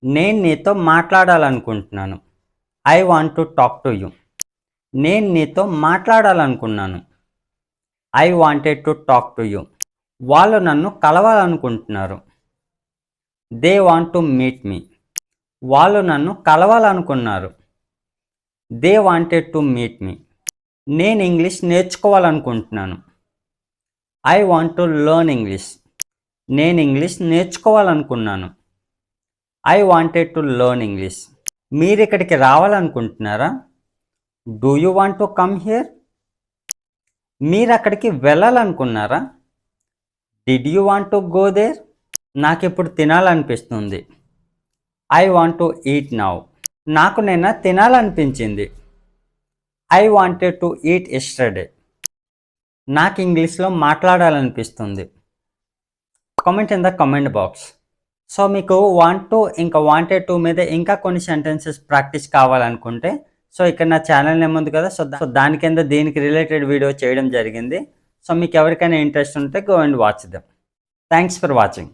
నేను నీతో మాట్లాడాలనుకుంటున్నాను. I want to talk to you. నేను నీతో మాట్లాడాలనుకున్నాను. I wanted to talk to you. వాళ్ళు నన్ను కలవాలనుకుంటున్నారు. They want to meet me. వాళ్ళు నన్ను కలవాలనుకున్నారు. They wanted to meet me. నేను ఇంగ్లీష్ నేర్చుకోవాలనుకుంటున్నాను. I want to learn English. నేను ఇంగ్లీష్ నేర్చుకోవాలనుకున్నాను. I wanted to learn English. మీరు ఇక్కడికి రావాలనుకుంటున్నారా? Do you want to come here? మీరు అక్కడికి వెళ్ళాలనుకున్నారా? Did you want to go there? నాకు ఇప్పుడు తినాలనిపిస్తుంది. I want to eat now. నాకు నిన్న తినాలనిపించింది. I wanted to eat yesterday. నాకు ఇంగ్లీష్లో మాట్లాడాలనిపిస్తుంది. Comment in the comment box. So మీకు వాంట్ టు ఇంకా వాంటెడ్ టు మీద ఇంకా కొన్ని సెంటెన్సెస్ ప్రాక్టీస్ కావాలనుకుంటే సో ఇక్కడ నా ఛానల్ నేమ్ ఉంది కదా, సో దాని కింద దీనికి రిలేటెడ్ వీడియో చేయడం జరిగింది. సో మీకు ఎవరికైనా ఇంట్రెస్ట్ ఉంటే go and watch them. Thanks for watching.